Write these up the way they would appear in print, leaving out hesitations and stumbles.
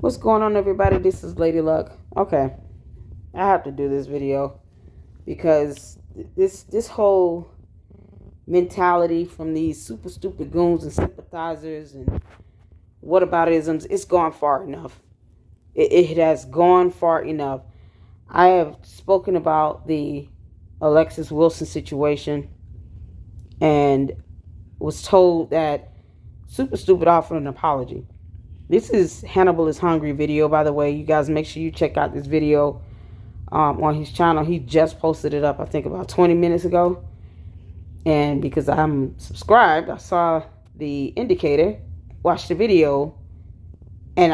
What's going on, everybody? This is Lady Luck. Okay, I have to do this video because this whole mentality from these super stupid goons and sympathizers and whataboutisms, it's gone far enough. It has gone far enough. I have spoken about the Alexis Wilson situation and was told that super stupid offered an apology. This is Hannibal is Hungry video, by the way. You guys make sure you check out this video on his channel. He just posted it up, I think, about 20 minutes ago. And because I'm subscribed, I saw the indicator, watched the video, and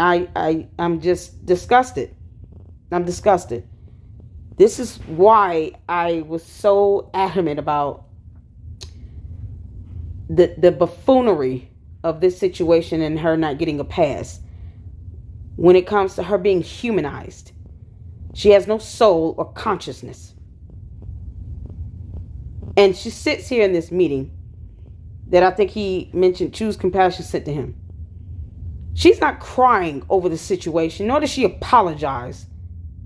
I'm just disgusted. I'm disgusted. This is why I was so adamant about the buffoonery of this situation and her not getting a pass when it comes to her being humanized. She has no soul or consciousness. And she sits here in this meeting that I think he mentioned Choose Compassion sent to him. She's not crying over the situation, nor does she apologize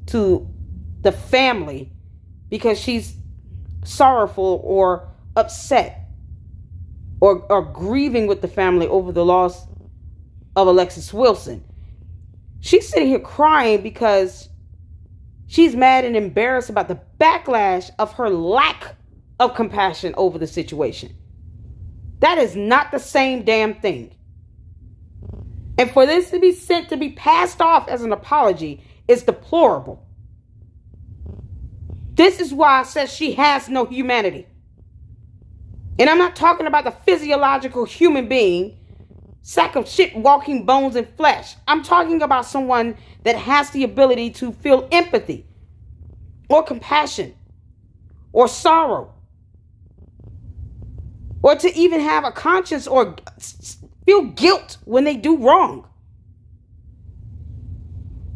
to the family because she's sorrowful or upset or grieving with the family over the loss of Alexis Wilson. She's sitting here crying because she's mad and embarrassed about the backlash of her lack of compassion over the situation. That is not the same damn thing. And for this to be sent to be passed off as an apology is deplorable. This is why I said she has no humanity. And I'm not talking about the physiological human being, sack of shit walking bones and flesh. I'm talking about someone that has the ability to feel empathy or compassion or sorrow or to even have a conscience or feel guilt when they do wrong.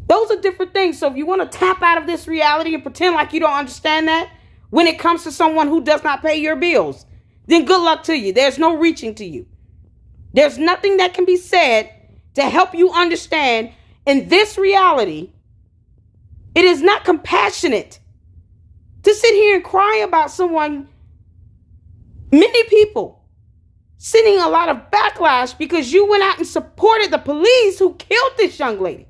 Those are different things. So if you want to tap out of this reality and pretend like you don't understand that when it comes to someone who does not pay your bills, then good luck to you. There's no reaching to you. There's nothing that can be said to help you understand in this reality. It is not compassionate to sit here and cry about someone. Many people sending a lot of backlash because you went out and supported the police who killed this young lady.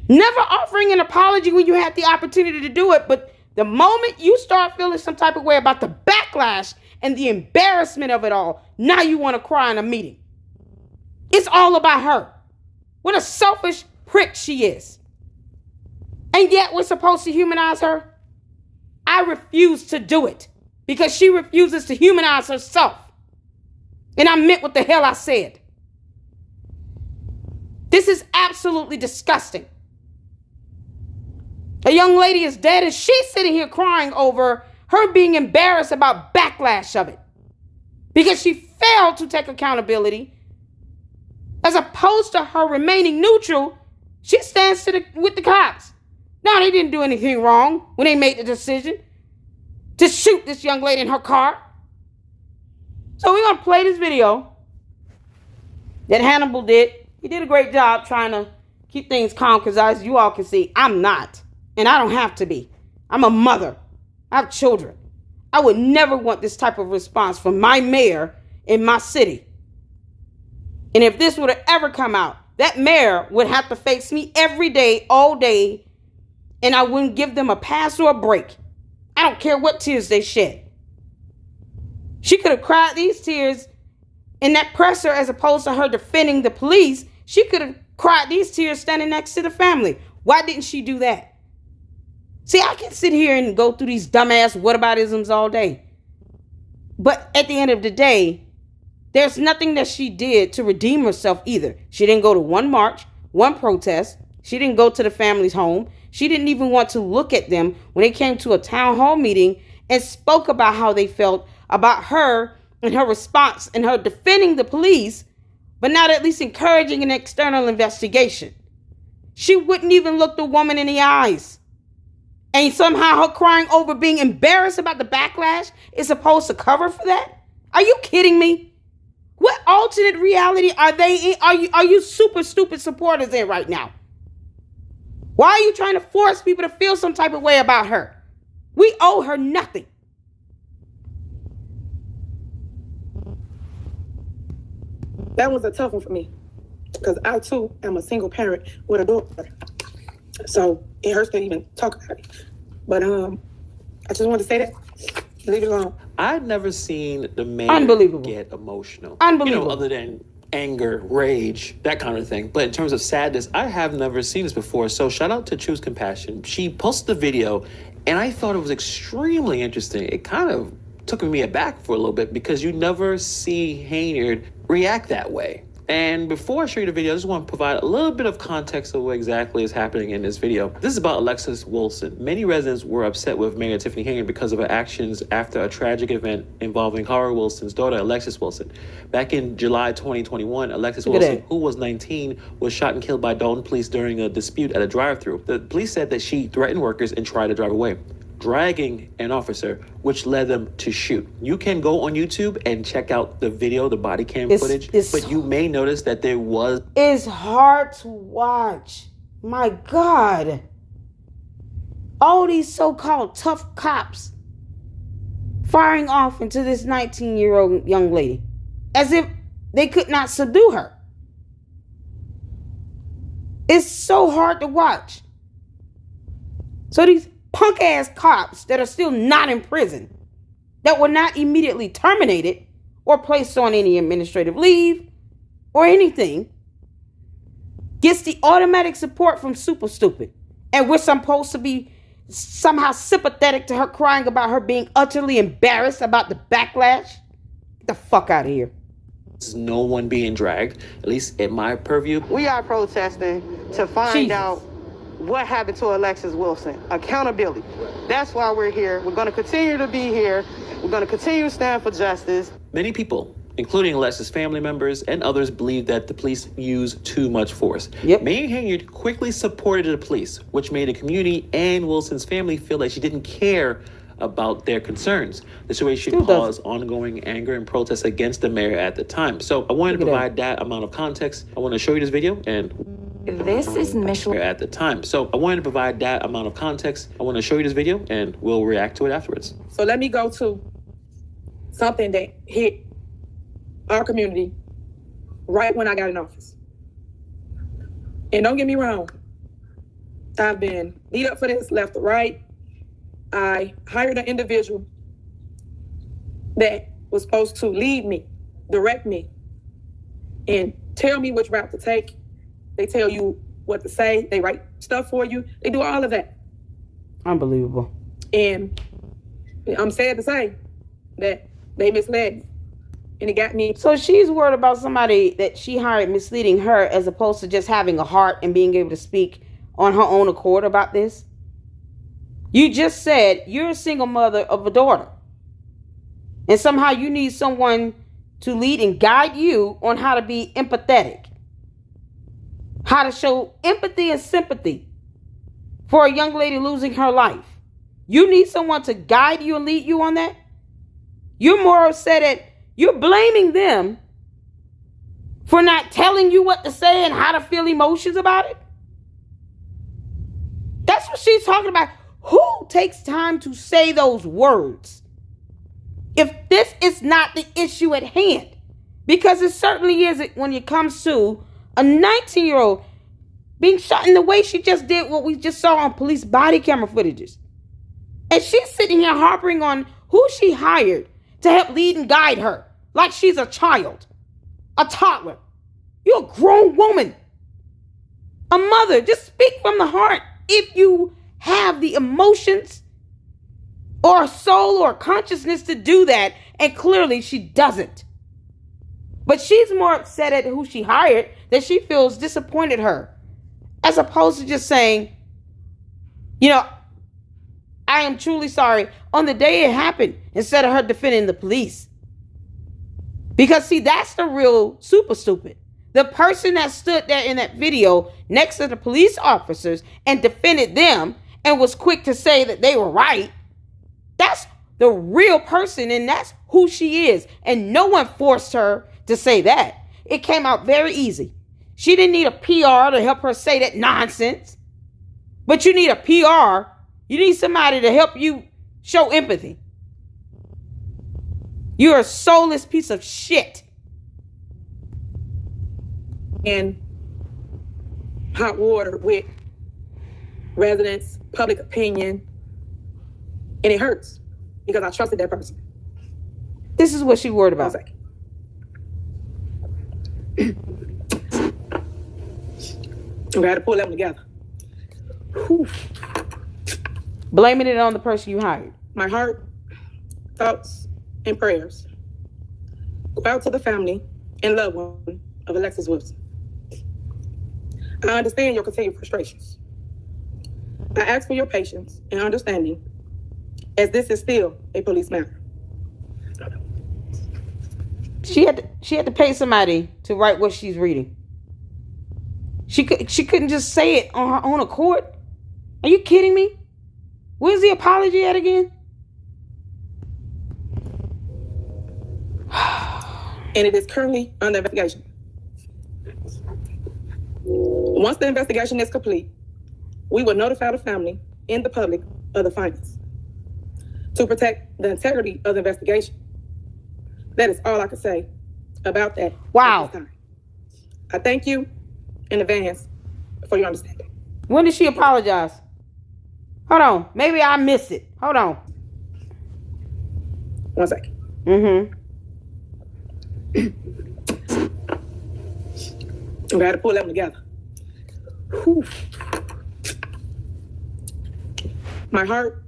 Never offering an apology when you had the opportunity to do it, but the moment you start feeling some type of way about the backlash and the embarrassment of it all, now you want to cry in a meeting. It's all about her. What a selfish prick she is. And yet we're supposed to humanize her? I refuse to do it because she refuses to humanize herself. And I meant what the hell I said. This is absolutely disgusting. A young lady is dead and she's sitting here crying over her being embarrassed about backlash of it because she failed to take accountability. As opposed to her remaining neutral, she stands with the cops. Now, they didn't do anything wrong when they made the decision to shoot this young lady in her car. So we're going to play this video that Hannibal did. He did a great job trying to keep things calm because as you all can see, I'm not. And I don't have to be. I'm a mother. I have children. I would never want this type of response from my mayor in my city. And if this would have ever come out, that mayor would have to face me every day, all day, and I wouldn't give them a pass or a break. I don't care what tears they shed. She could have cried these tears in that presser as opposed to her defending the police. She could have cried these tears standing next to the family. Why didn't she do that? See, I can sit here and go through these dumbass whataboutisms all day. But at the end of the day, there's nothing that she did to redeem herself either. She didn't go to one march, one protest. She didn't go to the family's home. She didn't even want to look at them when they came to a town hall meeting and spoke about how they felt about her and her response and her defending the police, but not at least encouraging an external investigation. She wouldn't even look the woman in the eyes. And somehow her crying over being embarrassed about the backlash is supposed to cover for that? Are you kidding me? What alternate reality are they in? Are you super stupid supporters in right now? Why are you trying to force people to feel some type of way about her? We owe her nothing. That was a tough one for me because I too am a single parent with a daughter. So it hurts to even talk about it. But I just wanted to say that. Leave it alone. I'd never seen the man get emotional. Unbelievable. You know, other than anger, rage, that kind of thing. But in terms of sadness, I have never seen this before. So shout out to Choose Compassion. She posted the video, and I thought it was extremely interesting. It kind of took me aback for a little bit because you never see Henyard react that way. And before I show you the video, I just want to provide a little bit of context of what exactly is happening in this video. This is about Alexis Wilson. Many residents were upset with Mayor Tiffany Henyard because of her actions after a tragic event involving Cara Wilson's daughter, Alexis Wilson. Back in July 2021, Alexis Wilson, who was 19, was shot and killed by DOLTON police during a dispute at a drive-thru. The police said that she threatened workers and tried to drive away, dragging an officer, which led them to shoot. You can go on YouTube and check out the video, the body cam footage, but you may notice that there was... It's hard to watch. My God. All these so-called tough cops firing off into this 19-year-old young lady as if they could not subdue her. It's so hard to watch. So these punk-ass cops that are still not in prison, that were not immediately terminated or placed on any administrative leave or anything, gets the automatic support from super stupid. And we're supposed to be somehow sympathetic to her crying about her being utterly embarrassed about the backlash. Get the fuck out of here. There's no one being dragged, at least in my purview. We are protesting to find out what happened to Alexis Wilson. Accountability. That's why we're here. We're going to continue to be here. We're going to continue to stand for justice. Many people, including Alexis' family members and others, believe that the police used too much force. Mayor Henyard quickly supported the police, which made the community and Wilson's family feel like she didn't care about their concerns. The situation caused ongoing anger and protests against the mayor at the time. So I wanted to provide that amount of context. I want to show you this video, and this is Michelle at the time. So I wanted to provide that amount of context. I want to show you this video, and we'll react to it afterwards. So let me go to something that hit our community right when I got in office. And don't get me wrong, I've been beat up for this left or right. I hired an individual that was supposed to lead me, direct me, and tell me which route to take. They tell you what to say. They write stuff for you. They do all of that. Unbelievable. And I'm sad to say that they misled me. And it got me. So she's worried about somebody that she hired misleading her as opposed to just having a heart and being able to speak on her own accord about this? You just said you're a single mother of a daughter. And somehow you need someone to lead and guide you on how to be empathetic. How to show empathy and sympathy for a young lady losing her life. You need someone to guide you and lead you on that? You're more upset at, you're blaming them for not telling you what to say and how to feel emotions about it? That's what she's talking about. Who takes time to say those words if this is not the issue at hand? Because it certainly isn't when it comes to a 19-year-old being shot in the way she just did, what we just saw on police body camera footages. And she's sitting here harping on who she hired to help lead and guide her like she's a child, a toddler. You're a grown woman, a mother. Just speak from the heart if you have the emotions or a soul or consciousness to do that, and clearly she doesn't. But she's more upset at who she hired, that she feels disappointed her, as opposed to just saying, you know, I am truly sorry on the day it happened, instead of her defending the police. Because see, that's the real super stupid. The person that stood there in that video next to the police officers and defended them and was quick to say that they were right, that's the real person, and that's who she is. And no one forced her to say that. It came out very easy. She didn't need a PR to help her say that nonsense. But you need a PR. You need somebody to help you show empathy. You're a soulless piece of shit. In hot water with residents, public opinion, and it hurts because I trusted that person. This is what she worried about. I had to pull them together. Whew. Blaming it on the person you hired. My heart, thoughts, and prayers go out to the family and loved one of Alexis Wilson. I understand your continued frustrations. I ask for your patience and understanding, as this is still a police matter. She had to pay somebody to write what she's reading. She couldn't just say it on her own accord. Are you kidding me? Where's the apology at again? And it is currently under investigation. Once the investigation is complete, we will notify the family and the public of the findings to protect the integrity of the investigation. That is all I can say about that. Wow. At this time. I thank you in advance for your understanding. When did she apologize? Hold on. Maybe I missed it. Hold on. 1 second. We had to pull them together. Whew. My heart,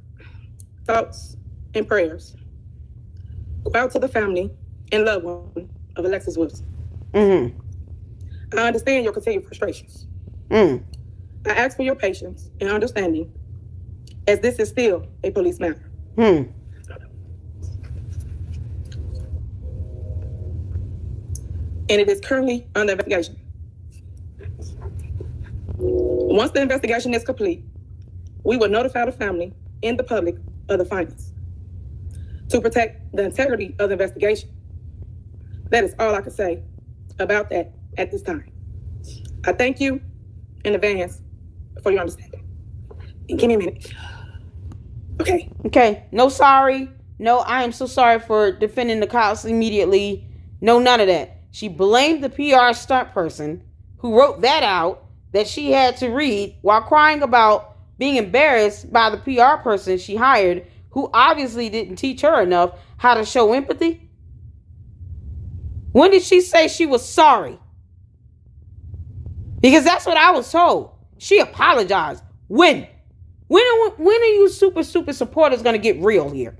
thoughts, and prayers go out to the family and loved one of Alexis Wilson. I understand your continued frustrations. I ask for your patience and understanding, as this is still a police matter. And it is currently under investigation. Once the investigation is complete, we will notify the family and the public of the findings to protect the integrity of the investigation. That is all I can say about that at this time. I thank you in advance for your understanding. And give me a minute. Okay. No sorry. No, I am so sorry for defending the cops immediately. No, none of that. She blamed the PR stunt person who wrote that out that she had to read while crying about being embarrassed by the PR person she hired, who obviously didn't teach her enough how to show empathy. When did she say she was sorry? Because that's what I was told. She apologized. When? When are you super supporters going to get real here?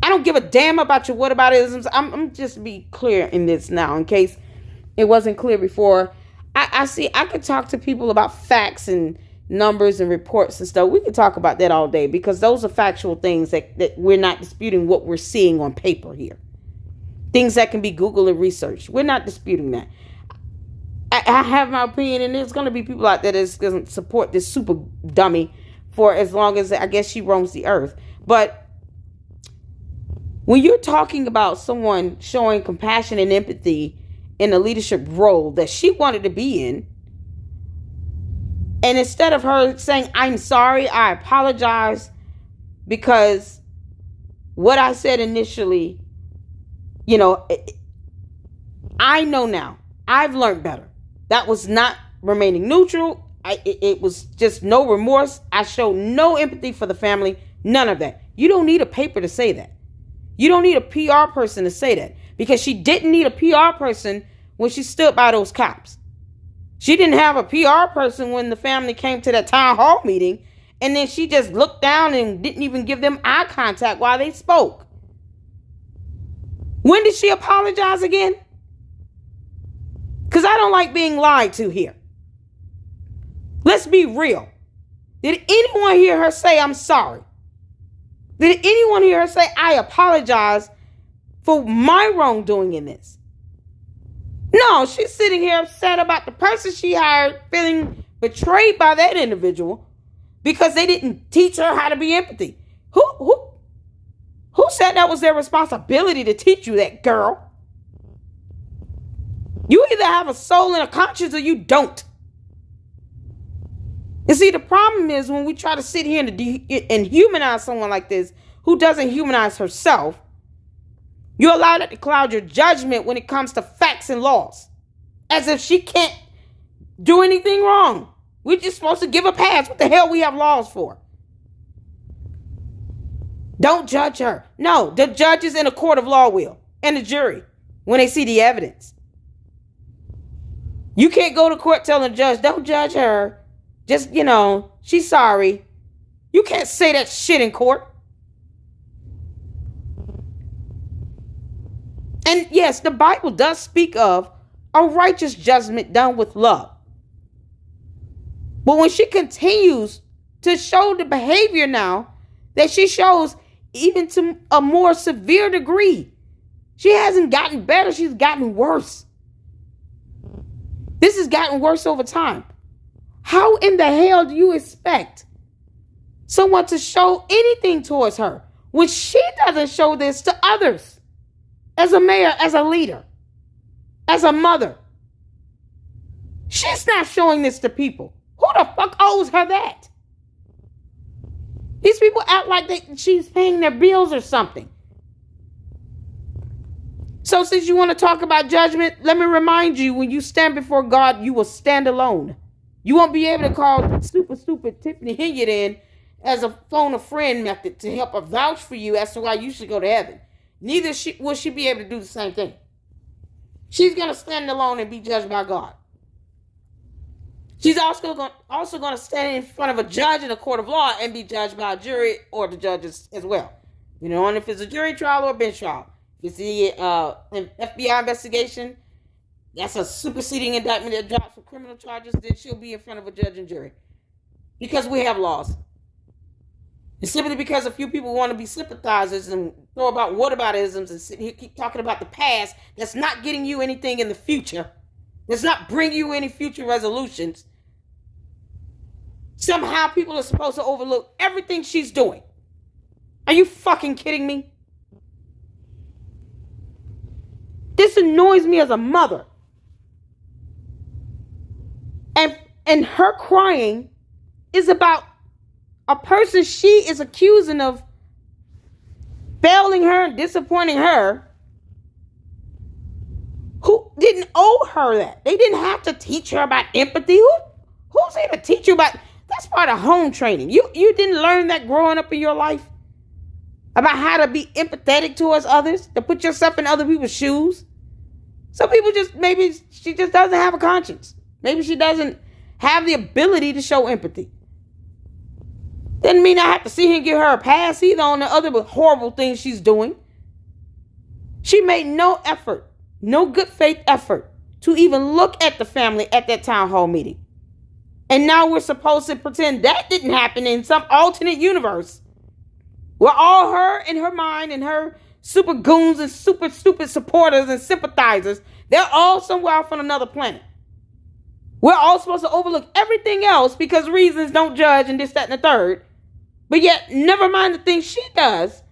I don't give a damn about your whataboutisms. I'm just be clear in this now in case it wasn't clear before. I could talk to people about facts and numbers and reports and stuff. We could talk about that all day because those are factual things that we're not disputing what we're seeing on paper here. Things that can be Googled and researched. We're not disputing that. I have my opinion, and there's going to be people out there that doesn't support this super dummy for as long as, I guess, she roams the earth. But when you're talking about someone showing compassion and empathy in a leadership role that she wanted to be in, and instead of her saying, I'm sorry, I apologize, because what I said initially, I know now. I've learned better. That was not remaining neutral. It was just no remorse. I showed no empathy for the family. None of that. You don't need a paper to say that. You don't need a PR person to say that. Because she didn't need a PR person when she stood by those cops. She didn't have a PR person when the family came to that town hall meeting. And then she just looked down and didn't even give them eye contact while they spoke. When did she apologize again? Because I don't like being lied to here. Let's be real. Did anyone hear her say, I'm sorry? Did anyone hear her say, I apologize for my wrongdoing in this? No, she's sitting here upset about the person she hired feeling betrayed by that individual because they didn't teach her how to be empathy. Who said that was their responsibility to teach you that, girl? You either have a soul and a conscience or you don't. And see, the problem is when we try to sit here and humanize someone like this who doesn't humanize herself, you allow that to cloud your judgment when it comes to facts and laws. As if she can't do anything wrong. We're just supposed to give a pass. What the hell we have laws for? Don't judge her. No, the judges in a court of law will. And the jury when they see the evidence. You can't go to court telling the judge, don't judge her. Just, she's sorry. You can't say that shit in court. And yes, the Bible does speak of a righteous judgment done with love. But when she continues to show the behavior now that she shows even to a more severe degree, she hasn't gotten better, she's gotten worse. This has gotten worse over time. How in the hell do you expect someone to show anything towards her when she doesn't show this to others? As a mayor, as a leader, as a mother. She's not showing this to people. Who the fuck owes her that? These people act like she's paying their bills or something. So since you want to talk about judgment, let me remind you, when you stand before God, you will stand alone. You won't be able to call super stupid Tiffany Henyard in as a phone a friend method to help her vouch for you as to why you should go to heaven. Neither will she be able to do the same thing. She's going to stand alone and be judged by God. She's also going to stand in front of a judge in a court of law and be judged by a jury or the judges as well. And if it's a jury trial or a bench trial. If it's the FBI investigation, that's a superseding indictment that drops for criminal charges, then she'll be in front of a judge and jury. Because we have laws. And simply because a few people want to be sympathizers and throw about whataboutisms and sit here keep talking about the past, that's not getting you anything in the future. That's not bringing you any future resolutions. Somehow people are supposed to overlook everything she's doing. Are you fucking kidding me? This annoys me as a mother. And her crying is about a person she is accusing of failing her and disappointing her, who didn't owe her that. They didn't have to teach her about empathy. Who's here to teach you about? That's part of home training. You didn't learn that growing up in your life about how to be empathetic towards others, to put yourself in other people's shoes. Some people maybe she just doesn't have a conscience. Maybe she doesn't have the ability to show empathy. Doesn't mean I have to sit here and give her a pass either on the other horrible things she's doing. She made no effort, no good faith effort to even look at the family at that town hall meeting. And now we're supposed to pretend that didn't happen in some alternate universe where all her and her mind and her super goons and super stupid supporters and sympathizers, they're all somewhere off on another planet. We're all supposed to overlook everything else because reasons don't judge and this, that, and the third. But yet, never mind the things she does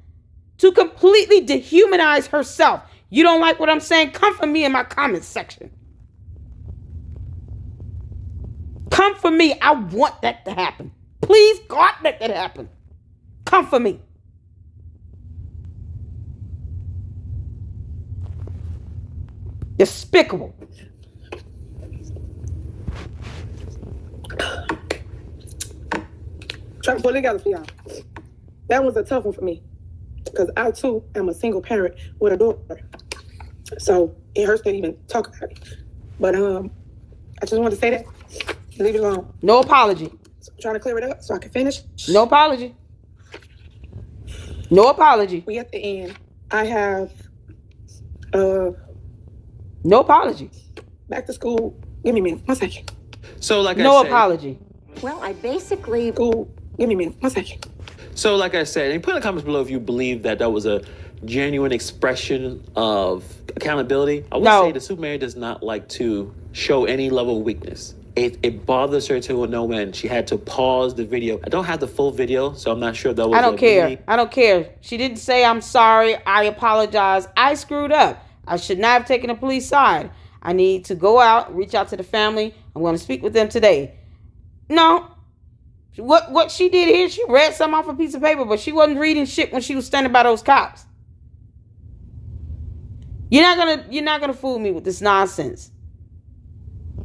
to completely dehumanize herself. You don't like what I'm saying? Come for me in my comments section. Come for me. I want that to happen. Please, God, let that happen. Come for me. Despicable. Trying to pull it together for y'all. That was a tough one for me because I too am a single parent with a daughter, so it hurts to even talk about it. But I just wanted to say that. Leave it alone. No apology. So I'm trying to clear it up so I can finish. No apology. No apology. We at the end. I have no apology. Back to school. Give me a minute. 1 second. So like no I said, apology. Well, I basically... School. Give me a minute. 1 second. So like I said, and put in the comments below if you believe that was a genuine expression of accountability. I would say the Superman does not like to show any level of weakness. It bothers her to no end. She had to pause the video. I don't have the full video, so I'm not sure that was. I don't care. I don't care. She didn't say, I'm sorry, I apologize, I screwed up. I should not have taken the police side. I need to go out, reach out to the family. I'm going to speak with them today. No. What she did here, she read something off a piece of paper, but she wasn't reading shit when she was standing by those cops. You're not gonna fool me with this nonsense.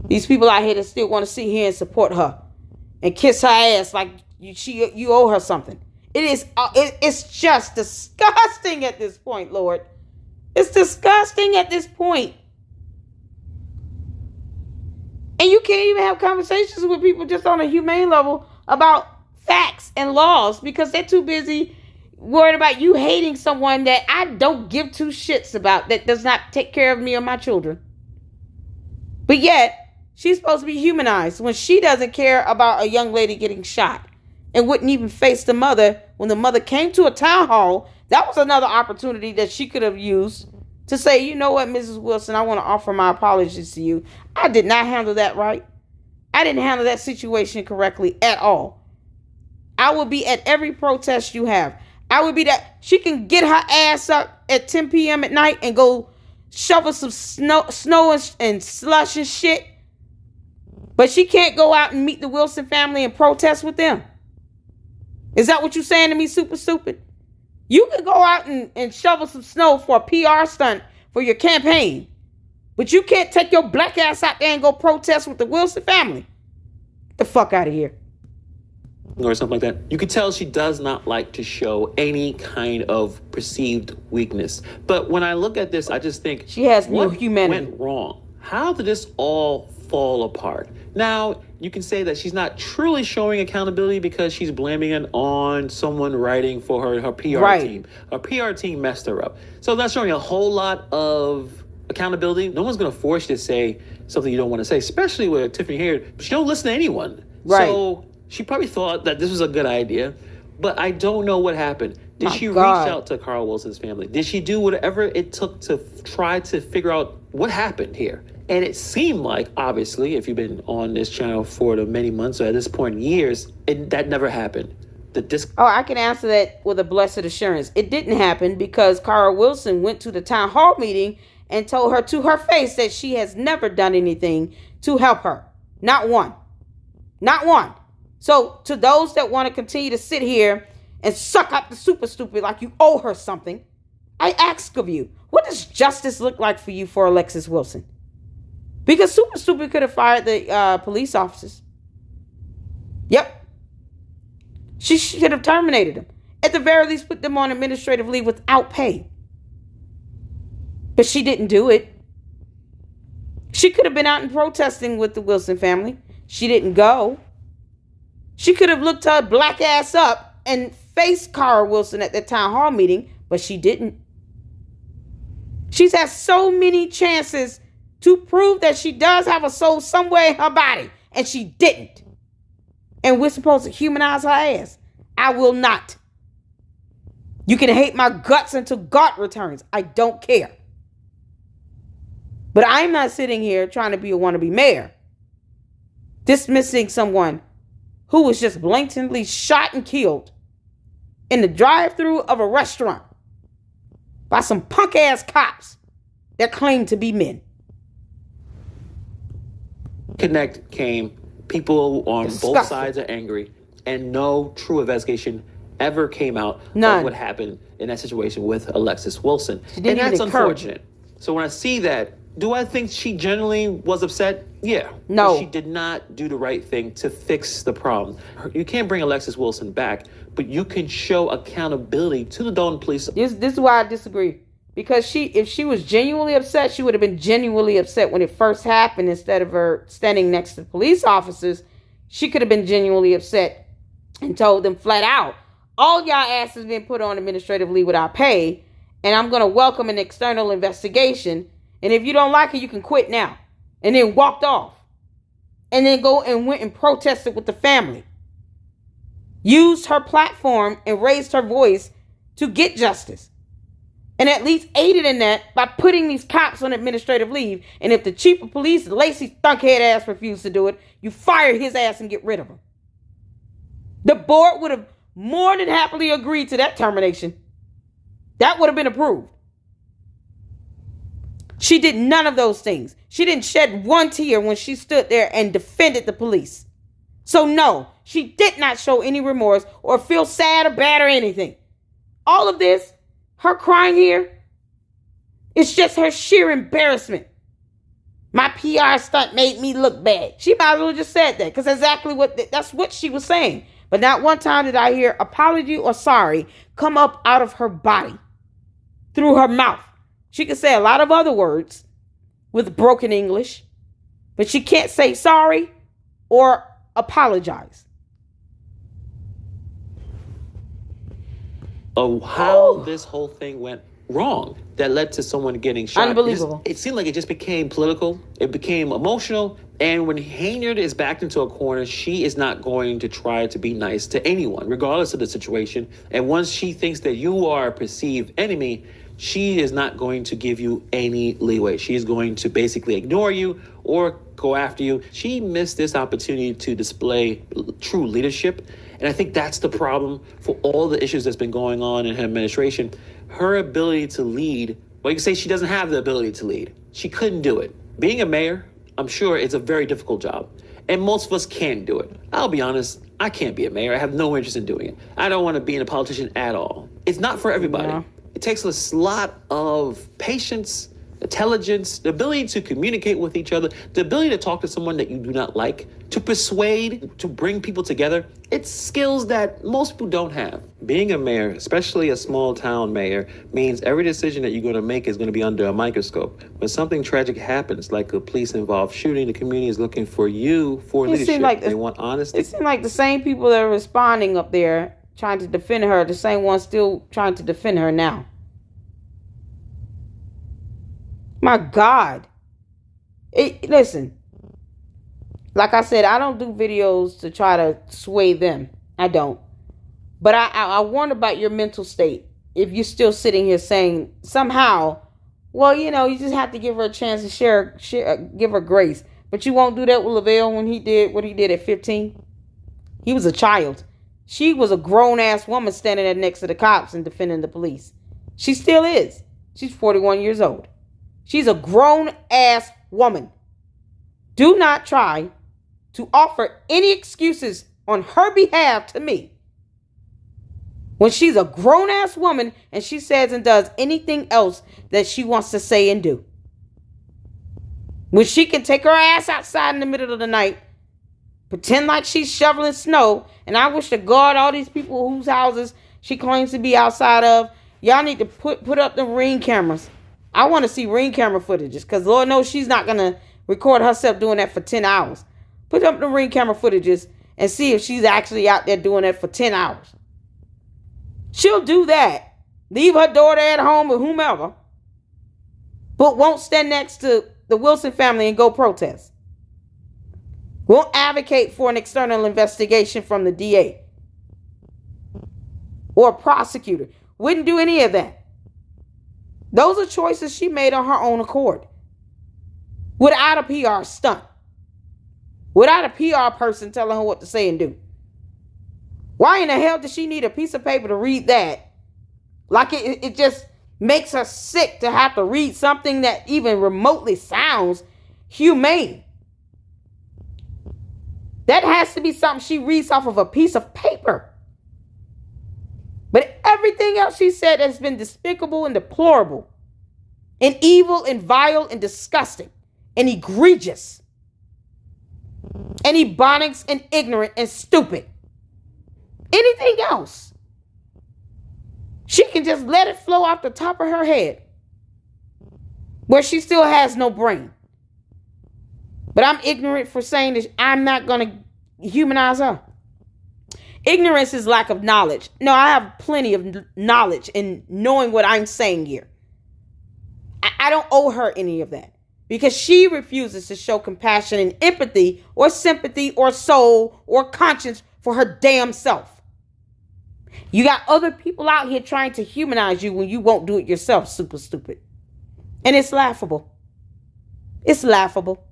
These people out here that still want to sit here and support her and kiss her ass like you owe her something. It's just disgusting at this point, Lord. It's disgusting at this point. And you can't even have conversations with people just on a humane level about facts and laws because they're too busy worried about you hating someone that I don't give two shits about, that does not take care of me or my children. But yet, she's supposed to be humanized when she doesn't care about a young lady getting shot and wouldn't even face the mother when the mother came to a town hall. That was another opportunity that she could have used to say, you know what, Mrs. Wilson, I want to offer my apologies to you. I did not handle that right. I didn't handle that situation correctly at all. I will be at every protest you have. I would be that. She can get her ass up at 10 p.m. at night and go shovel some snow and slush and shit. But she can't go out and meet the Wilson family and protest with them. Is that what you're saying to me, super stupid? You can go out and shovel some snow for a PR stunt for your campaign. But you can't take your black ass out there and go protest with the Wilson family. Get the fuck out of here. Or something like that. You could tell she does not like to show any kind of perceived weakness. But when I look at this, I just think, she has no what humanity. Went wrong? How did this all fall apart? Now, you can say that she's not truly showing accountability because she's blaming it on someone writing for her PR team. Her PR team messed her up. So that's showing a whole lot of accountability. No one's going to force you to say something you don't want to say, especially with Tiffany Henyard. She don't listen to anyone. Right. So she probably thought that this was a good idea, but I don't know what happened. Did she reach out to Carl Wilson's family? Did she do whatever it took to try to figure out what happened here? And it seemed like, obviously, if you've been on this channel for the many months or at this point years, that never happened. I can answer that with a blessed assurance. It didn't happen because Carl Wilson went to the town hall meeting and told her to her face that she has never done anything to help her. Not one. Not one. So to those that want to continue to sit here and suck up the super stupid like you owe her something, I ask of you, what does justice look like for you for Alexis Wilson? Because super stupid could have fired the police officers. Yep. She should have terminated them. At the very least, put them on administrative leave without pay. But she didn't do it. She could have been out and protesting with the Wilson family. She didn't go. She could have looked her black ass up and faced Carl Wilson at the town hall meeting, but she didn't. She's had so many chances to prove that she does have a soul somewhere in her body, and she didn't. And we're supposed to humanize her ass. I will not. You can hate my guts until God returns. I don't care. But I'm not sitting here trying to be a wannabe mayor, dismissing someone who was just blatantly shot and killed in the drive-thru of a restaurant by some punk-ass cops that claim to be men. Connect came. People on both sides are angry, and no true investigation ever came out of what happened in that situation with Alexis Wilson. And that's unfortunate. So when I see that, do I think she genuinely was upset? Yeah. No. But she did not do the right thing to fix the problem. You can't bring Alexis Wilson back, but you can show accountability to the Dalton police. This is why I disagree. Because if she was genuinely upset, she would have been genuinely upset when it first happened. Instead of her standing next to police officers, she could have been genuinely upset and told them flat out, all y'all asses been put on administrative leave without pay, and I'm going to welcome an external investigation. And if you don't like it, you can quit now. And then walked off. And then go and went and protested with the family. Used her platform and raised her voice to get justice. And at least aided in that by putting these cops on administrative leave. And if the chief of police, Lacey Thunkhead ass, refused to do it, you fire his ass and get rid of him. The board would have more than happily agreed to that termination. That would have been approved. She did none of those things. She didn't shed one tear when she stood there and defended the police. So no, she did not show any remorse or feel sad or bad or anything. All of this, her crying here, it's just her sheer embarrassment. My PR stunt made me look bad. She might as well just said that, because that's what she was saying. But not one time did I hear apology or sorry come up out of her body through her mouth. She can say a lot of other words with broken English, but she can't say sorry or apologize. Oh, how this whole thing went wrong that led to someone getting shot. Unbelievable. It seemed like it just became political. It became emotional. And when Henyard is backed into a corner, she is not going to try to be nice to anyone, regardless of the situation. And once she thinks that you are a perceived enemy, she is not going to give you any leeway. She is going to basically ignore you or go after you. She missed this opportunity to display true leadership. And I think that's the problem for all the issues that's been going on in her administration. Her ability to lead, well, you can say she doesn't have the ability to lead. She couldn't do it. Being a mayor, I'm sure it's a very difficult job. And most of us can't do it. I'll be honest, I can't be a mayor. I have no interest in doing it. I don't want to be a politician at all. It's not for everybody. Yeah. It takes a lot of patience, intelligence, the ability to communicate with each other, the ability to talk to someone that you do not like, to persuade, to bring people together. It's skills that most people don't have. Being a mayor, especially a small town mayor, means every decision that you're going to make is going to be under a microscope. When something tragic happens, like a police-involved shooting, the community is looking for you for leadership. They want honesty. It seems like the same people that are responding up there trying to defend her, the same ones still trying to defend her now. My God. Listen, like I said, I don't do videos to try to sway them. I don't. But I wonder about your mental state. If you're still sitting here saying somehow, well, you just have to give her a chance to give her grace. But you won't do that with Lavelle when he did what he did at 15. He was a child. She was a grown-ass woman standing there next to the cops and defending the police. She still is. She's 41 years old. She's a grown-ass woman. Do not try to offer any excuses on her behalf to me when she's a grown-ass woman and she says and does anything else that she wants to say and do. When she can take her ass outside in the middle of the night, pretend like she's shoveling snow, and I wish to God all these people whose houses she claims to be outside of, y'all need to put up the Ring cameras. I want to see Ring camera footages, because Lord knows she's not going to record herself doing that for 10 hours. Put up the Ring camera footages and see if she's actually out there doing that for 10 hours. She'll do that. Leave her daughter at home with whomever, but won't stand next to the Wilson family and go protest. Won't advocate for an external investigation from the DA or a prosecutor. Wouldn't do any of that. Those are choices she made on her own accord. Without a PR stunt. Without a PR person telling her what to say and do. Why in the hell does she need a piece of paper to read that? Like it just makes her sick to have to read something that even remotely sounds humane. That has to be something she reads off of a piece of paper. But everything else she said has been despicable and deplorable and evil and vile and disgusting and egregious and ebonics and ignorant and stupid. Anything else, she can just let it flow off the top of her head where she still has no brain. But I'm ignorant for saying this. I'm not going to humanize her. Ignorance is lack of knowledge. No, I have plenty of knowledge in knowing what I'm saying here. I don't owe her any of that because she refuses to show compassion and empathy or sympathy or soul or conscience for her damn self. You got other people out here trying to humanize you when you won't do it yourself, super stupid. And it's laughable. It's laughable.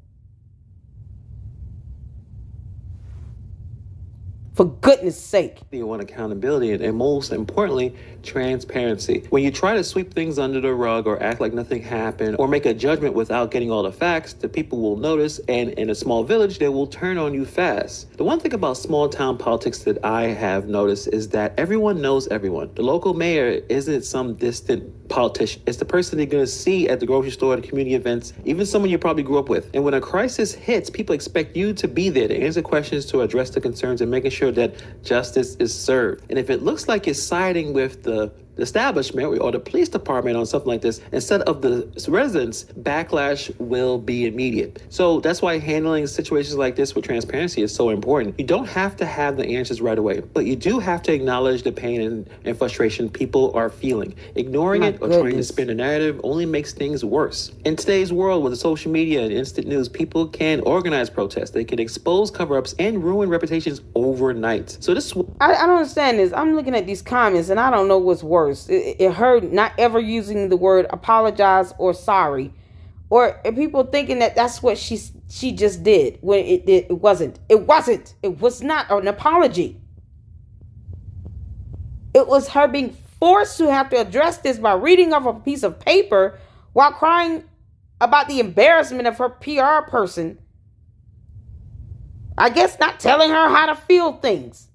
For goodness sake. You want accountability and most importantly, transparency. When you try to sweep things under the rug or act like nothing happened or make a judgment without getting all the facts, the people will notice, and in a small village, they will turn on you fast. The one thing about small town politics that I have noticed is that everyone knows everyone. The local mayor isn't some distant politician. It's the person they're going to see at the grocery store, at community events, even someone you probably grew up with. And when a crisis hits, people expect you to be there to answer questions, to address the concerns, and making sure that justice is served. And if it looks like you're siding with the establishment or the police department on something like this, instead of the residents, backlash will be immediate. So that's why handling situations like this with transparency is so important. You don't have to have the answers right away, but you do have to acknowledge the pain and frustration people are feeling. Ignoring it or trying to spin a narrative only makes things worse. In today's world with social media and instant news, people can organize protests. They can expose cover-ups and ruin reputations overnight. So this I don't understand this. I'm looking at these comments and I don't know what's worse. Her not ever using the word apologize or sorry, or people thinking that that's what she just did when it wasn't. It was not an apology. It was her being forced to have to address this by reading off a piece of paper while crying about the embarrassment of her PR person. I guess not telling her how to feel things.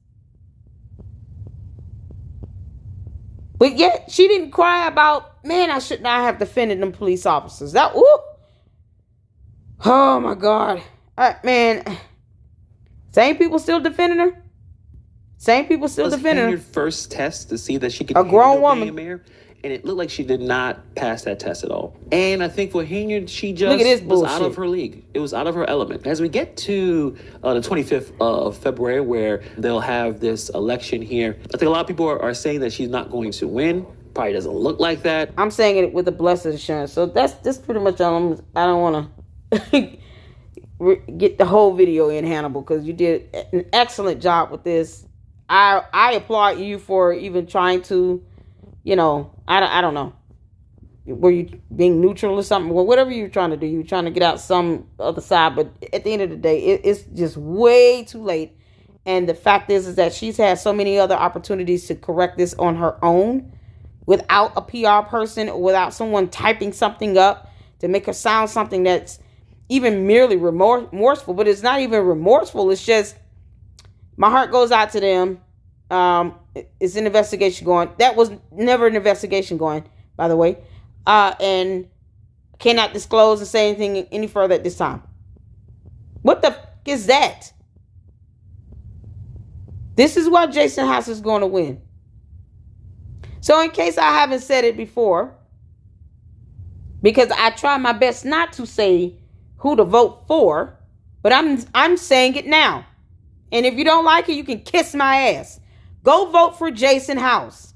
But yet, she didn't cry about, man, I should not have defended them police officers. Oh my God. Man, same people still defending her? Same people still defending her? Your first test to see that she could a grown woman. Mayor, and it looked like she did not pass that test at all. And I think for Henyard, she just was out of her league. It was out of her element. As we get to the 25th of February, where they'll have this election here, I think a lot of people are saying that she's not going to win. Probably doesn't look like that. I'm saying it with a blessed assurance. So that's pretty much all. I don't want to get the whole video in, Hannibal, because you did an excellent job with this. I applaud you for even trying to, I don't know. Were you being neutral or something? Well, whatever you're trying to do, you're trying to get out some other side. But at the end of the day, it's just way too late. And the fact is that she's had so many other opportunities to correct this on her own without a PR person or without someone typing something up to make her sound something that's even merely remorseful. But it's not even remorseful. It's just, my heart goes out to them. It's an investigation going. That was never an investigation going, by the way. And cannot disclose and say anything any further at this time. What the f*** is that? This is why Jason House is going to win. So in case I haven't said it before, because I try my best not to say who to vote for, but I'm saying it now. And if you don't like it, you can kiss my ass. Go vote for Jason House.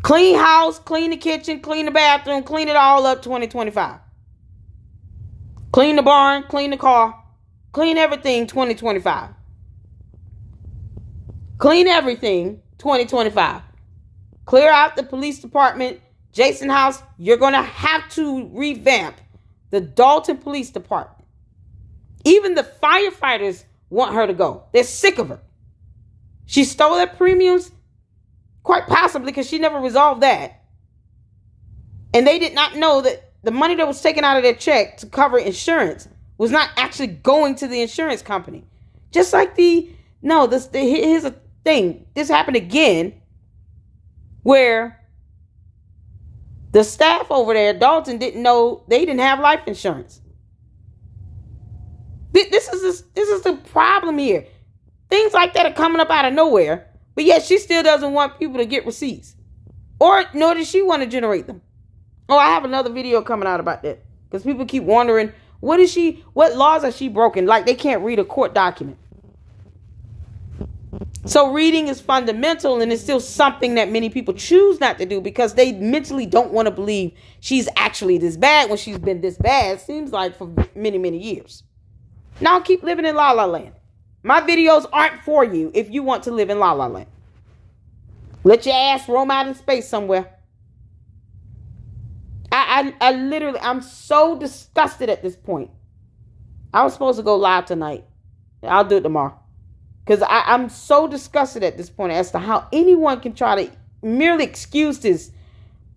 Clean house, clean the kitchen, clean the bathroom, clean it all up 2025. Clean the barn, clean the car, clean everything 2025. Clean everything 2025. Clear out the police department. Jason House, you're going to have to revamp the DOLTON Police Department. Even the firefighters want her to go. They're sick of her. She stole their premiums, quite possibly because she never resolved that. And they did not know that the money that was taken out of their check to cover insurance was not actually going to the insurance company. Just like here's a thing. This happened again where the staff over there at DOLTON didn't know they didn't have life insurance. This is the problem here. Things like that are coming up out of nowhere, but yet she still doesn't want people to get receipts. Or nor does she want to generate them. Oh, I have another video coming out about that. Because people keep wondering, what laws has she broken? Like they can't read a court document. So reading is fundamental, and it's still something that many people choose not to do because they mentally don't want to believe she's actually this bad when she's been this bad, it seems like, for many, many years. Now keep living in La La Land. My videos aren't for you if you want to live in La La Land. Let your ass roam out in space somewhere. I literally, I'm so disgusted at this point. I was supposed to go live tonight. I'll do it tomorrow. Because I'm so disgusted at this point as to how anyone can try to merely excuse this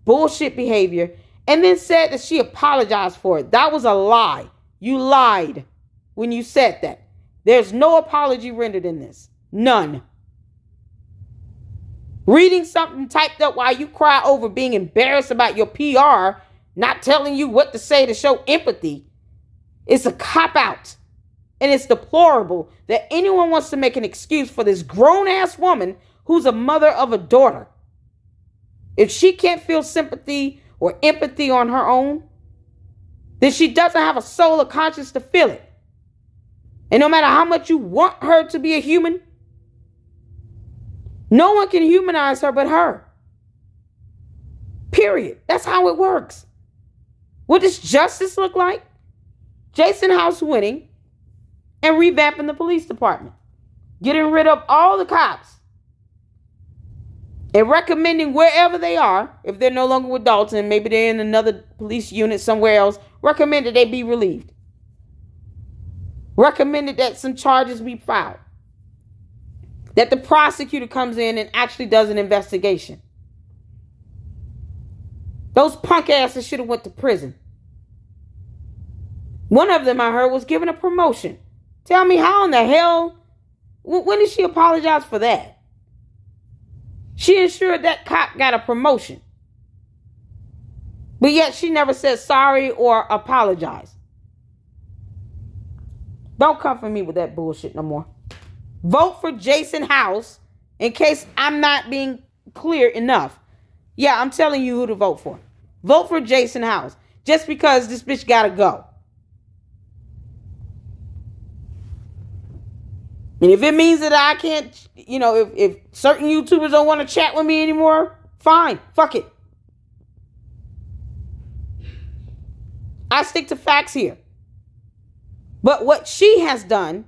bullshit behavior and then said that she apologized for it. That was a lie. You lied when you said that. There's no apology rendered in this. None. Reading something typed up while you cry over being embarrassed about your PR not telling you what to say to show empathy, it's a cop-out. And it's deplorable that anyone wants to make an excuse for this grown-ass woman who's a mother of a daughter. If she can't feel sympathy or empathy on her own, then she doesn't have a soul or conscience to feel it. And no matter how much you want her to be a human, no one can humanize her but her. Period. That's how it works. What does justice look like? Jason House winning and revamping the police department. Getting rid of all the cops. And recommending wherever they are, if they're no longer with DOLTON, maybe they're in another police unit somewhere else, recommended they be relieved. Recommended that some charges be filed. That the prosecutor comes in and actually does an investigation. Those punk asses should have went to prison. One of them I heard was given a promotion. Tell me how in the hell, when did she apologize for that? She ensured that cop got a promotion. But yet she never said sorry or apologized. Don't come for me with that bullshit no more. Vote for Jason House in case I'm not being clear enough. Yeah, I'm telling you who to vote for. Vote for Jason House. Just because this bitch gotta go. And if it means that I can't, if certain YouTubers don't want to chat with me anymore, fine. Fuck it. I stick to facts here. But what she has done,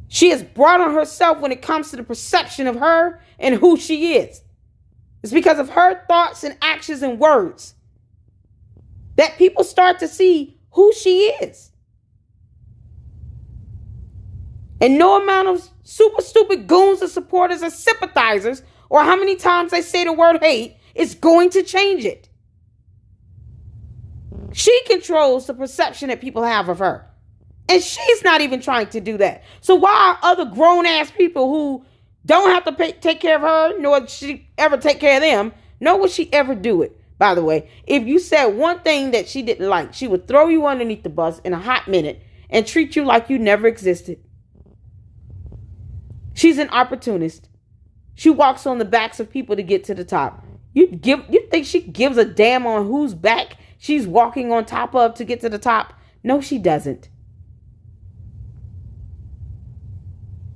she has brought on herself when it comes to the perception of her and who she is. It's because of her thoughts and actions and words that people start to see who she is. And no amount of super stupid goons or supporters or sympathizers or how many times they say the word hate is going to change it. She controls the perception that people have of her. And she's not even trying to do that. So why are other grown-ass people who don't have to take care of her, nor does she ever take care of them, nor would she ever do it? By the way, if you said one thing that she didn't like, she would throw you underneath the bus in a hot minute and treat you like you never existed. She's an opportunist. She walks on the backs of people to get to the top. You think she gives a damn on whose back she's walking on top of to get to the top? No, she doesn't.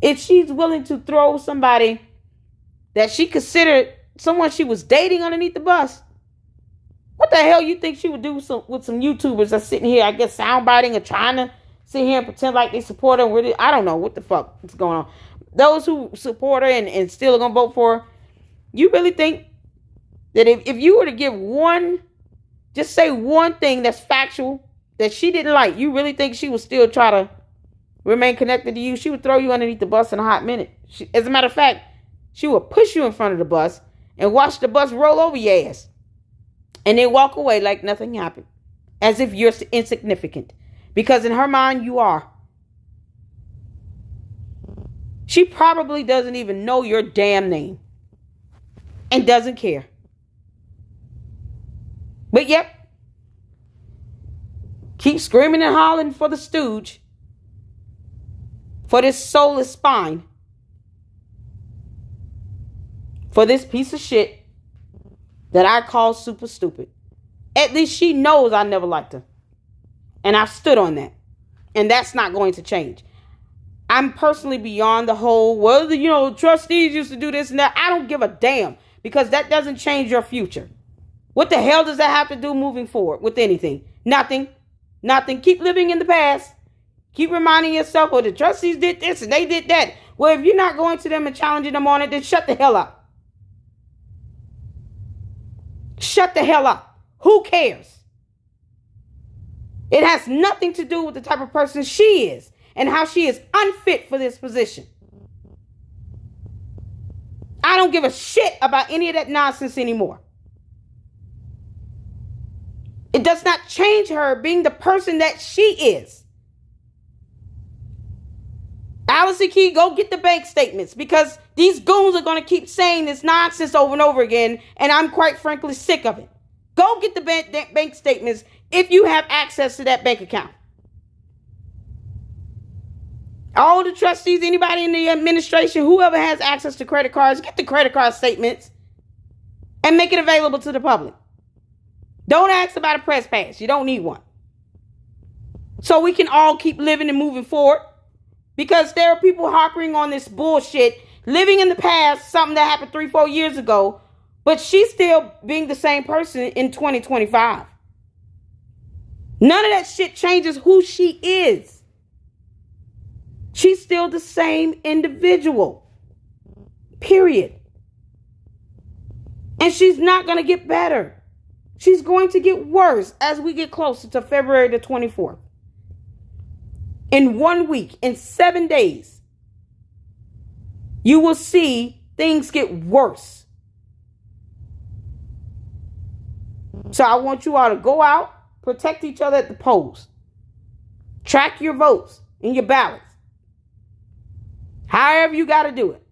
If she's willing to throw somebody that she considered someone she was dating underneath the bus, what the hell you think she would do with some YouTubers that's sitting here, I guess, soundbiting or trying to sit here and pretend like they support her? Really, I don't know what the fuck is going on. Those who support her and still are going to vote for her, you really think that if you were to give just say one thing that's factual that she didn't like, you really think she would still try to remain connected to you? She would throw you underneath the bus in a hot minute. As a matter of fact, she would push you in front of the bus and watch the bus roll over your ass. And then walk away like nothing happened. As if you're insignificant. Because in her mind, you are. She probably doesn't even know your damn name. And doesn't care. But yep. Keep screaming and hollering for the stooge. For this soulless spine. For this piece of shit that I call super stupid. At least she knows I never liked her. And I've stood on that. And that's not going to change. I'm personally beyond the whole, well, trustees used to do this and that. I don't give a damn. Because that doesn't change your future. What the hell does that have to do moving forward with anything? Nothing. Nothing. Keep living in the past. Keep reminding yourself, the trustees did this and they did that. Well, if you're not going to them and challenging them on it, then shut the hell up. Shut the hell up. Who cares? It has nothing to do with the type of person she is and how she is unfit for this position. I don't give a shit about any of that nonsense anymore. It does not change her being the person that she is. Alexis Key, go get the bank statements, because these goons are going to keep saying this nonsense over and over again, and I'm quite frankly sick of it. Go get the bank statements if you have access to that bank account. All the trustees, anybody in the administration, whoever has access to credit cards, get the credit card statements and make it available to the public. Don't ask about a press pass. You don't need one. So we can all keep living and moving forward, because there are people harping on this bullshit, living in the past, something that happened 3-4 years ago, but she's still being the same person in 2025. None of that shit changes who she is. She's still the same individual. Period. And she's not going to get better. She's going to get worse as we get closer to February the 24th. In 1 week, in 7 days, you will see things get worse. So I want you all to go out, protect each other at the polls. Track your votes and your ballots. However you got to do it.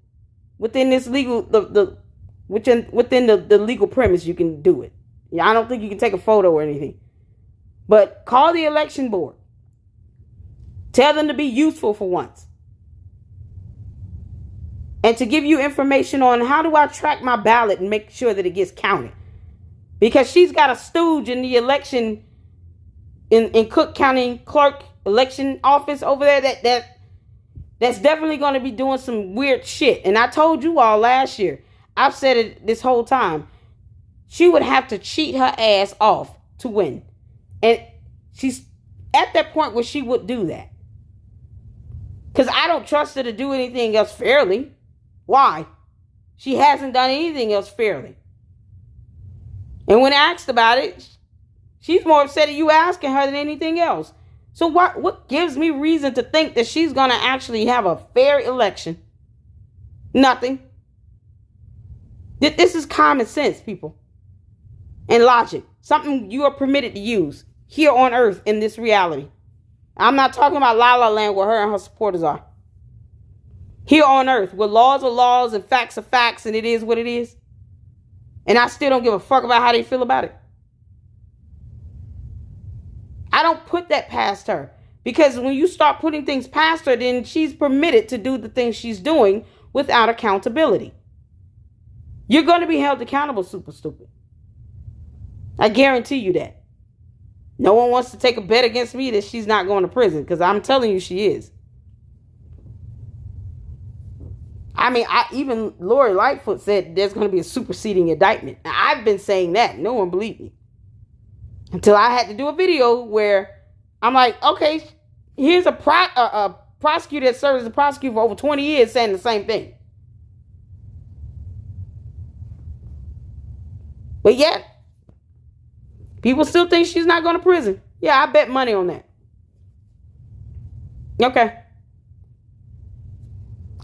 Within this legal, within the legal premise, you can do it. I don't think you can take a photo or anything. But call the election board. Tell them to be useful for once. And to give you information on how do I track my ballot and make sure that it gets counted. Because she's got a stooge in the election, in Cook County clerk election office over there that's definitely going to be doing some weird shit. And I told you all last year, I've said it this whole time, she would have to cheat her ass off to win. And she's at that point where she would do that. Because I don't trust her to do anything else fairly. Why? She hasn't done anything else fairly. And when asked about it, she's more upset at you asking her than anything else. So what gives me reason to think that she's going to actually have a fair election? Nothing. This is common sense, people. And logic. Something you are permitted to use here on earth in this reality. I'm not talking about La La Land where her and her supporters are. Here on earth, where laws are laws and facts are facts and it is what it is. And I still don't give a fuck about how they feel about it. I don't put that past her. Because when you start putting things past her, then she's permitted to do the things she's doing without accountability. You're going to be held accountable, super stupid. I guarantee you that. No one wants to take a bet against me that she's not going to prison, because I'm telling you she is. I mean, even Lori Lightfoot said there's going to be a superseding indictment. Now, I've been saying that. No one believed me. Until I had to do a video where I'm like, okay, here's a prosecutor that served as a prosecutor for over 20 years saying the same thing. But yet, people still think she's not going to prison. Yeah, I bet money on that. Okay.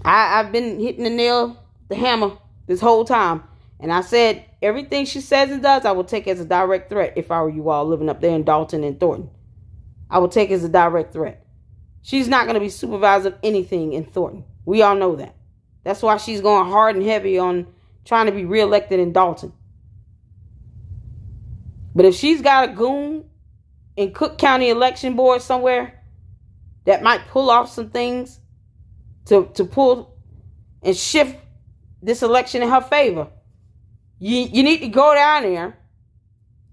I've been hitting the hammer this whole time. And I said, everything she says and does, I will take as a direct threat if I were you all living up there in Dalton and Thornton. I will take it as a direct threat. She's not going to be supervisor of anything in Thornton. We all know that. That's why she's going hard and heavy on trying to be reelected in Dalton. But if she's got a goon in Cook County Election Board somewhere that might pull off some things to pull and shift this election in her favor, you need to go down there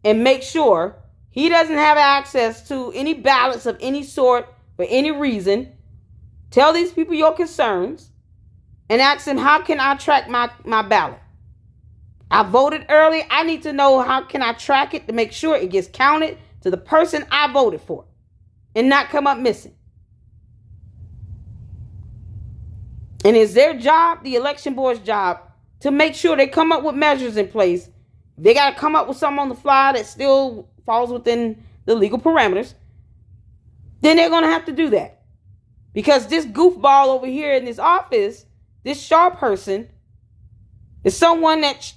and make sure he doesn't have access to any ballots of any sort for any reason. Tell these people your concerns and ask them, how can I track my ballot? I voted early. I need to know how can I track it to make sure it gets counted to the person I voted for and not come up missing. And it's their job, the election board's job, to make sure they come up with measures in place. They got to come up with something on the fly that still falls within the legal parameters. Then they're going to have to do that. Because this goofball over here in this office, this sharp person, It's someone that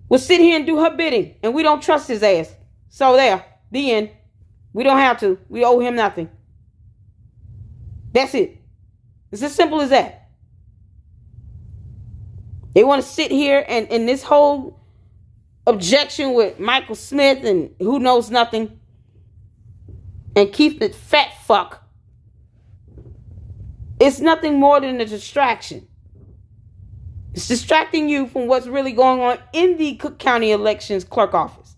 will sit here and do her bidding, and we don't trust his ass. So there, the end. We don't have to. We owe him nothing. That's it. It's as simple as that. They want to sit here and this whole objection with Michael Smith and who knows nothing and keep it fat fuck. It's nothing more than a distraction. It's distracting you from what's really going on in the Cook County Elections Clerk office.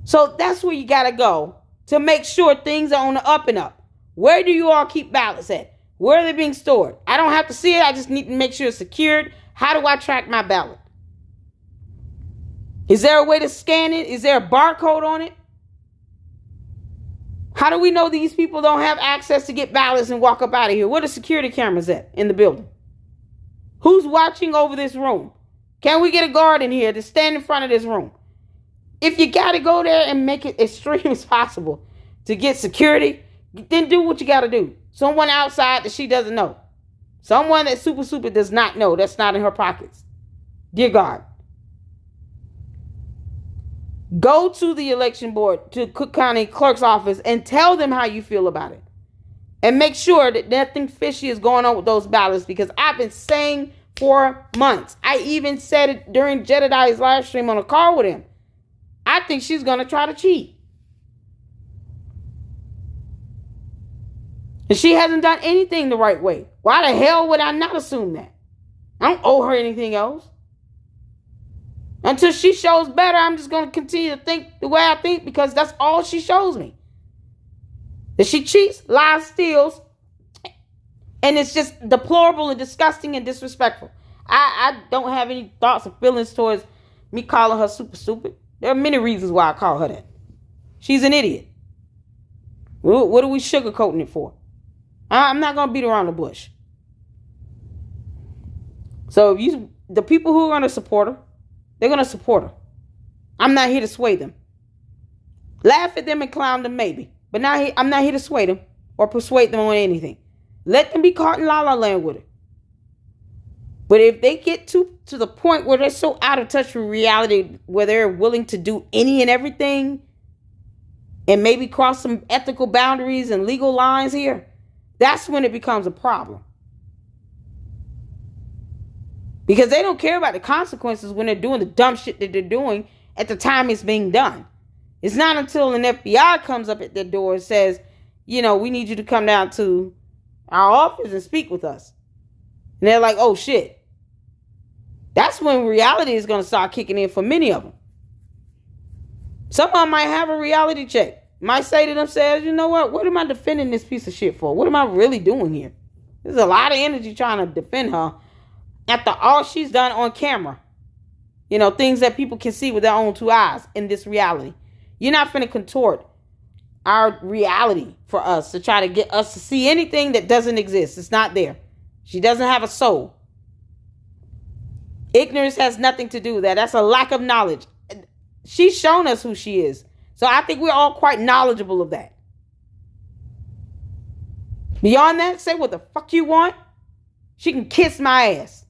So that's where you got to go to make sure things are on the up and up. Where do you all keep ballots at? Where are they being stored? I don't have to see it. I just need to make sure it's secured. How do I track my ballot? Is there a way to scan it? Is there a barcode on it? How do we know these people don't have access to get ballots and walk up out of here? Where are the security cameras at in the building? Who's watching over this room? Can we get a guard in here to stand in front of this room? If you got to go there and make it extreme as possible to get security, then do what you got to do. Someone outside that she doesn't know. Someone that super does not know. That's not in her pockets. Dear God. Go to the election board, to Cook County Clerk's office, and tell them how you feel about it. And make sure that nothing fishy is going on with those ballots, because I've been saying for months. I even said it during Jedediah's live stream on a call with him. I think she's going to try to cheat. And she hasn't done anything the right way. Why the hell would I not assume that? I don't owe her anything else. Until she shows better, I'm just going to continue to think the way I think, because that's all she shows me. That she cheats, lies, steals, and it's just deplorable and disgusting and disrespectful. I don't have any thoughts or feelings towards me calling her super stupid. There are many reasons why I call her that. She's an idiot. What are we sugarcoating it for? I'm not going to beat around the bush. So the people who are going to support her, they're going to support her. I'm not here to sway them. Laugh at them and clown them maybe. But I'm not here to sway them or persuade them on anything. Let them be caught in la la land with it. But if they get to the point where they're so out of touch with reality, where they're willing to do any and everything and maybe cross some ethical boundaries and legal lines here, that's when it becomes a problem. Because they don't care about the consequences when they're doing the dumb shit that they're doing at the time it's being done. It's not until an FBI comes up at their door and says, we need you to come down to our office and speak with us. And they're like, oh shit. That's when reality is going to start kicking in for many of them. Some of them might have a reality check. Might say to themselves, you know what am I defending this piece of shit for? What am I really doing here? There's a lot of energy trying to defend her after all she's done on camera. Things that people can see with their own two eyes in this reality. You're not finna contort our reality for us to try to get us to see anything that doesn't exist. It's not there. She doesn't have a soul. Ignorance has nothing to do with that. That's a lack of knowledge. She's shown us who she is. So I think we're all quite knowledgeable of that. Beyond that, say what the fuck you want. She can kiss my ass.